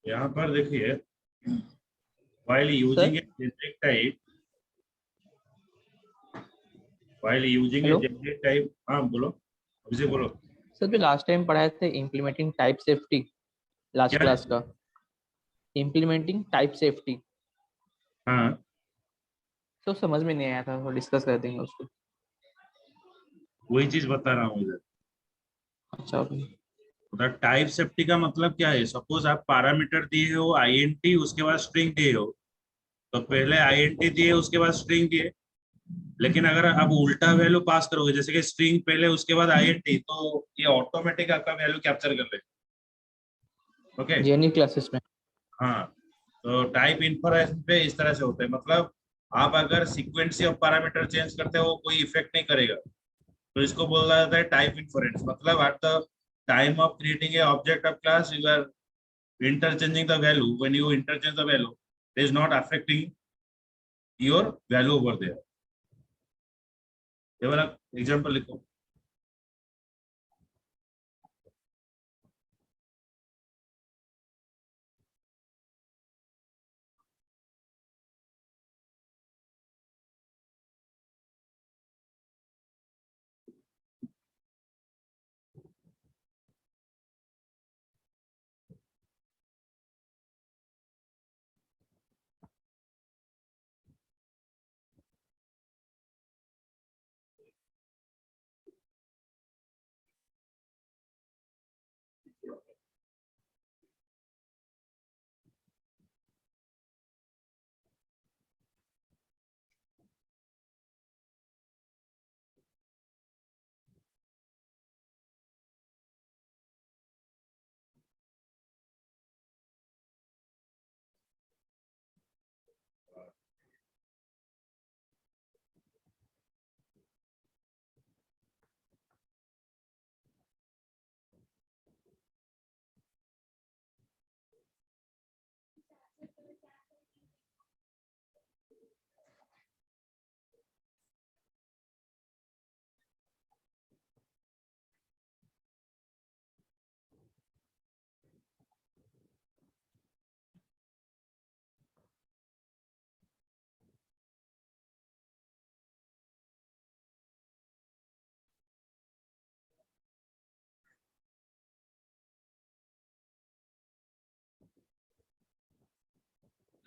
यहाँ पर देखिए, while using sir a generic type, while using a hello generic type, हाँ बोलो, अभी बोलो। सर, जो लास्ट टाइम पढ़ाए थे इम्प्लीमेंटिंग टाइप सेफ्टी, लास्ट क्या है? क्लास का इम्प्लीमेंटिंग टाइप सेफ्टी, हाँ, तो समझ में नहीं आया था, तो डिस्कस कर देंगे उसको। वही चीज बता रहा हूँ इधर। अच्छा अभी। उधर टाइप सेफ्टी का मतलब क्या है? सपोज आप पैरामीटर दिए हो आईएनटी, उसके बाद स्ट्रिंग दिए हो, तो पहले आईएनटी दिए उसके बाद स्ट्रिंग दिए। लेकिन अगर आप उल्टा वैल्यू पास करोगे, जैसे कि स्ट्रिंग पहले उसके बाद आईएनटी, तो ये ऑटोमेटिक आपका वैल्यू कैप्चर कर लेगा। ओके। जेएनयू क्लासेस में। हाँ, तो टाइप इन्फरेंस पे इस तरह से होता है, मतलब आप अगर सीक्वेंस ऑफ पैरामीटर चेंज करते हो कोई इफेक्ट नहीं करेगा। तो इसको बोला जाता है टाइप इन्फरेंस। मतलब at the time of creating a object of class, you are interchanging the value. When you interchange the value, it is not affecting your value over there. ये वाला एग्जांपल लिखो।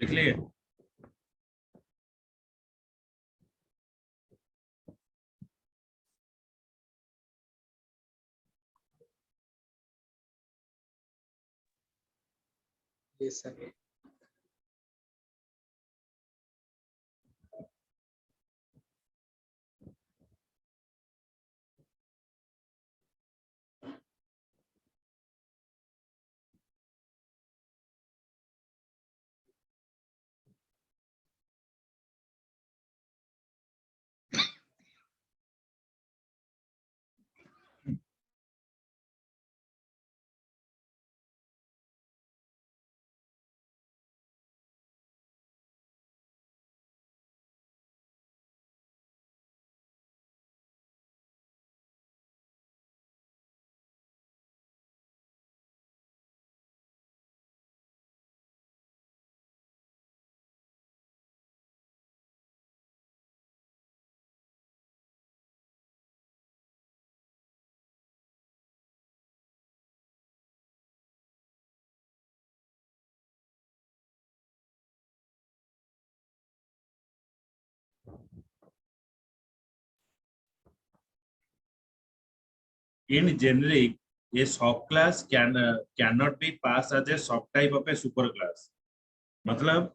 लिख लिए? Yes sir. In generic, a subclass cannot be passed as a subtype of a superclass. मतलब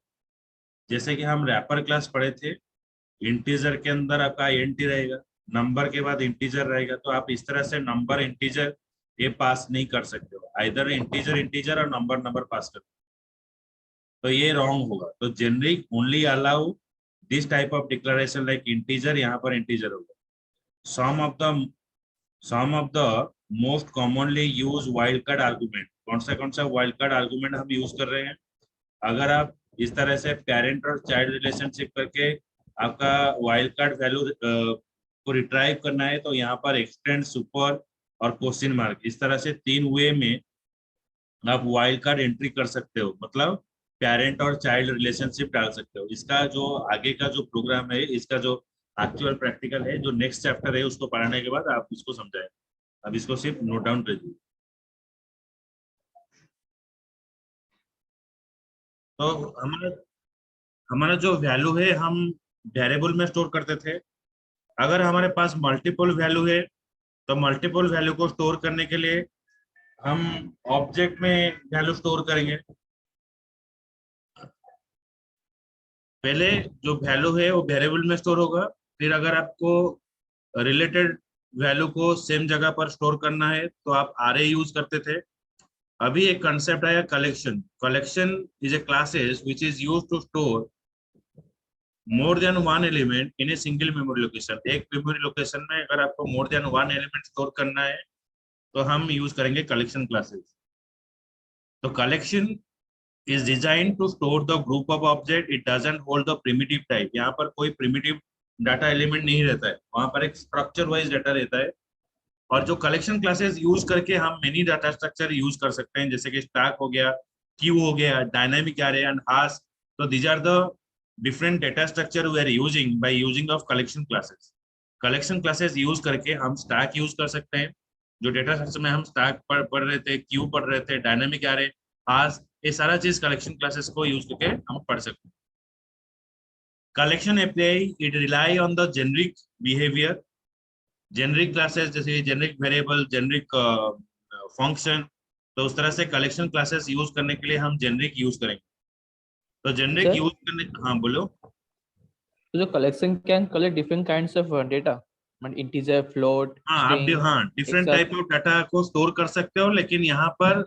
जैसे कि हम wrapper class पढ़े थे, इंटीजर के अंदर आपका आईएनटी रहेगा, नंबर के बाद इंटीजर रहेगा, तो आप इस तरह से नंबर इंटीजर ये पास नहीं कर सकते हो। आइदर इंटीजर इंटीजर और नंबर नंबर पास कर, तो ये रॉन्ग होगा। तो generic only allow this type of declaration like integer, यहाँ पर इंटीजर होगा। Some of the most commonly use wild card argument. कौन सा वाइल्ड कार्ड आर्गुमेंट हम यूज कर रहे हैं? अगर आप इस तरह से पेरेंट और चाइल्ड रिलेशनशिप करके आपका वाइल्ड कार्ड वैल्यू को रिट्राइव करना है, तो यहाँ पर एक्सटेंड, सुपर और क्वेश्चन मार्क, इस तरह से तीन वे में आप वाइल्ड कार्ड एंट्री कर सकते हो, मतलब पेरेंट और चाइल्ड रिलेशनशिप डाल सकते हो। इसका जो आगे का जो प्रोग्राम है, इसका जो एक्चुअल प्रैक्टिकल है, जो नेक्स्ट चैप्टर है, उसको पढ़ने के बाद आप इसको समझाएं। अब इसको सिर्फ नोट डाउन कर दीजिए। तो हमारा हमारा जो वैल्यू है हम वेरिएबल में स्टोर करते थे। अगर हमारे पास मल्टीपल वैल्यू है तो मल्टीपल वैल्यू को स्टोर करने के लिए हम ऑब्जेक्ट में वैल्यू स्टोर करेंगे। पहले जो वैल्यू है वो वेरिएबल में स्टोर होगा। फिर अगर आपको रिलेटेड वैल्यू को सेम जगह पर स्टोर करना है तो आप आरए यूज करते थे। अभी एक कंसेप्ट आया collection. Collection is a classes which is use to store more than one element in a single memory location. एक मेमोरी लोकेशन में अगर आपको more than one element store करना है तो हम यूज करेंगे कलेक्शन क्लासेस। तो collection is designed to store the group of object. It doesn't hold the primitive type. यहाँ पर कोई primitive डाटा एलिमेंट नहीं रहता है, वहां पर एक स्ट्रक्चर वाइज डाटा रहता है। और जो कलेक्शन क्लासेस यूज करके हम मेनी डाटा स्ट्रक्चर यूज कर सकते हैं, जैसे कि स्टैक हो गया, क्यू हो गया, डायनामिक एरे एंड हाश। तो these are the different data structure we are using by using of collection classes. Collection classes use करके हम स्टैक यूज कर सकते हैं। जो डेटा स्ट्रक्चर में हम स्टैक पढ़ रहे थे, क्यू पढ़ रहे थे, डायनामिक एरे, हाश, ये सारा चीज कलेक्शन क्लासेस को यूज करके हम पढ़ सकते हैं। Collection API it rely on the generic behaviour. Generic classes जैसे जेनरिक वेरिएबल, जेनरिक फंक्शन, तो उस तरह से कलेक्शन क्लासेस यूज करने के लिए हम जेनरिक यूज करेंगे। तो जेनरिक सर, यूज करने, हाँ बोलो। तो जो collection can collect different kinds of data, मतलब इंटीजर, फ्लोट, हाँ आप स्ट्रिंग, हाँ एक डिफरेंट टाइप साथ। ऑफ डाटा को स्टोर कर सकते हो, लेकिन यहाँ पर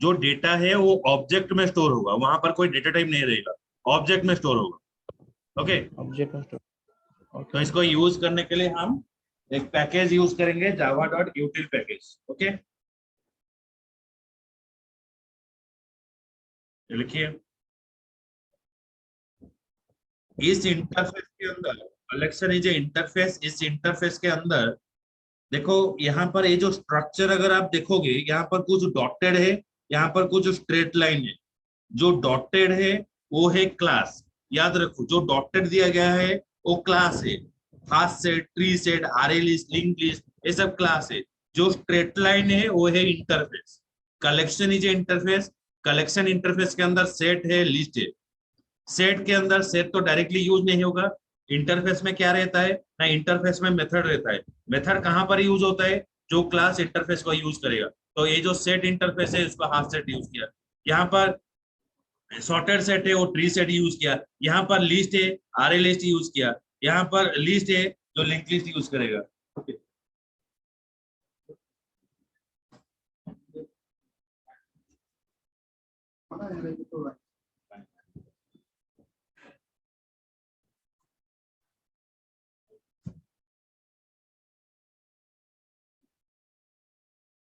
जो डेटा है वो ऑब्जेक्ट में स्टोर होगा, वहां पर कोई डेटा टाइप नहीं रहेगा, ऑब्जेक्ट में स्टोर होगा। ओके। ऑब्जेक्ट में स्टोर। तो ओके। इसको यूज करने के लिए हम एक पैकेज यूज करेंगे, जावा डॉट यूटिल पैकेज। ओके, लिखिए। इस इंटरफेस के अंदर कलेक्शन इज इंटरफेस। इस इंटरफेस के अंदर देखो, यहाँ पर ये जो स्ट्रक्चर अगर आप देखोगे, यहाँ पर कुछ डॉटेड है, यहाँ पर कुछ स्ट्रेट लाइन है। जो डॉटेड है वो है क्लास। याद रखो, जो डॉटेड दिया गया है वो क्लास है। Fast set, tree set, array list, link list, ये सब क्लास है। जो स्ट्रेट लाइन है वो है interface. Collection is interface. Collection interface के अंदर सेट है, लिस्ट है। सेट के अंदर सेट तो डायरेक्टली यूज नहीं होगा। इंटरफेस में क्या रहता है ना, इंटरफेस में मेथड रहता है। मेथड कहां पर यूज होता है, जो क्लास इंटरफेस को यूज करेगा। तो ये जो सेट इंटरफेस है उसको हाफ सेट यूज किया। यहाँ पर सॉर्टेड सेट है वो ट्री सेट यूज किया। यहाँ पर लिस्ट है, आरए लिस्ट यूज किया। यहाँ पर लिस्ट है जो लिंक लिस्ट यूज करेगा।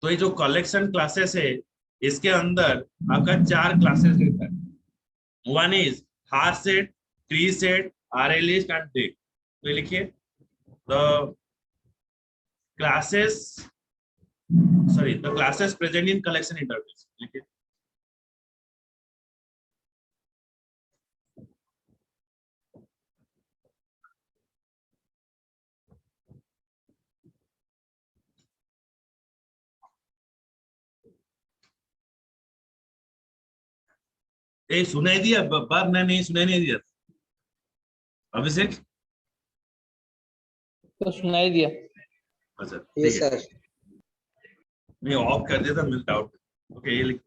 तो ये जो कलेक्शन क्लासेस है, इसके अंदर आपका चार क्लासेस रहता है। One is hash set, tree set, array list and dict. तो ये लिखिए, the classes, sorry, the classes present in collection interface। लिखिए। ए सुनाई दिया बात, मैं नहीं सुनाई नहीं दिया अभिषेक। तो सुनाई दिया। अच्छा ठीक यस है। सर। मैं ऑफ कर दिया था, मुझे डाउट। ओके, ये लिख।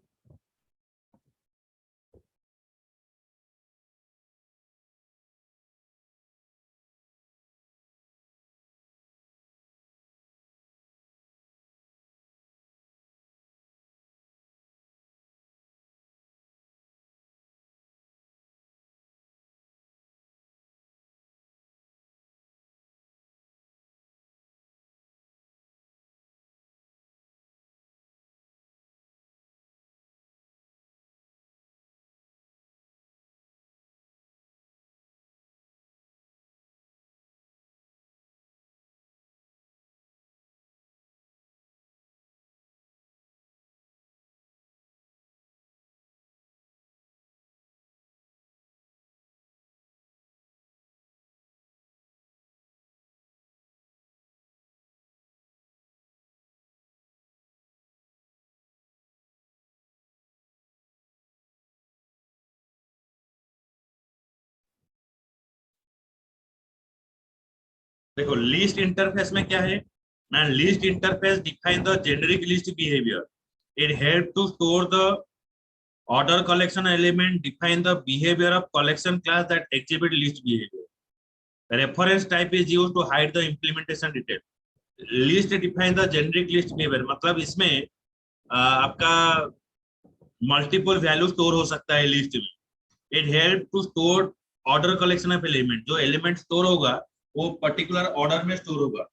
देखो लिस्ट इंटरफेस में क्या है ना, list interface define the generic list behaviour. It help to store the order collection element, define the behavior of collection class that exhibit list behavior. Reference type is used to hide the implementation detail. List define the generic list behavior, मतलब इसमें आपका multiple value store हो सकता है list में। It help to store order collection of element, जो element store होगा वो पर्टिकुलर ऑर्डर में स्टोर होगा।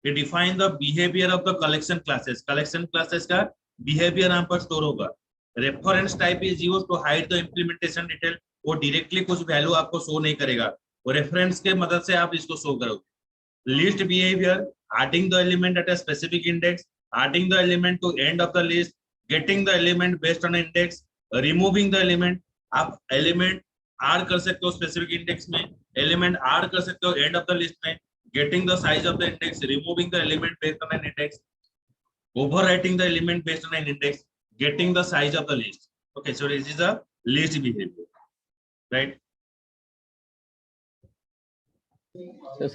It define the behaviour of the collection classes, collection classes का बिहेवियर यहाँ पर स्टोर होगा। Reference type is used to hide the implementation detail, वो डायरेक्टली कुछ वैल्यू आपको शो नहीं करेगा, वो रेफरेंस के मदद से आप इसको शो करोगे। List behaviour, adding the element at a specific index, adding the element to end of the list, getting the element based on index, removing the element। आप एलिमेंट आर कर सकते हो स्पेसिफिक इंडेक्स में, element are कर सकते हो end of the list में, getting the size of the index, removing the element based on an index, overwriting the element based on an index, getting the size of the list। Okay, so this is a list behavior, right?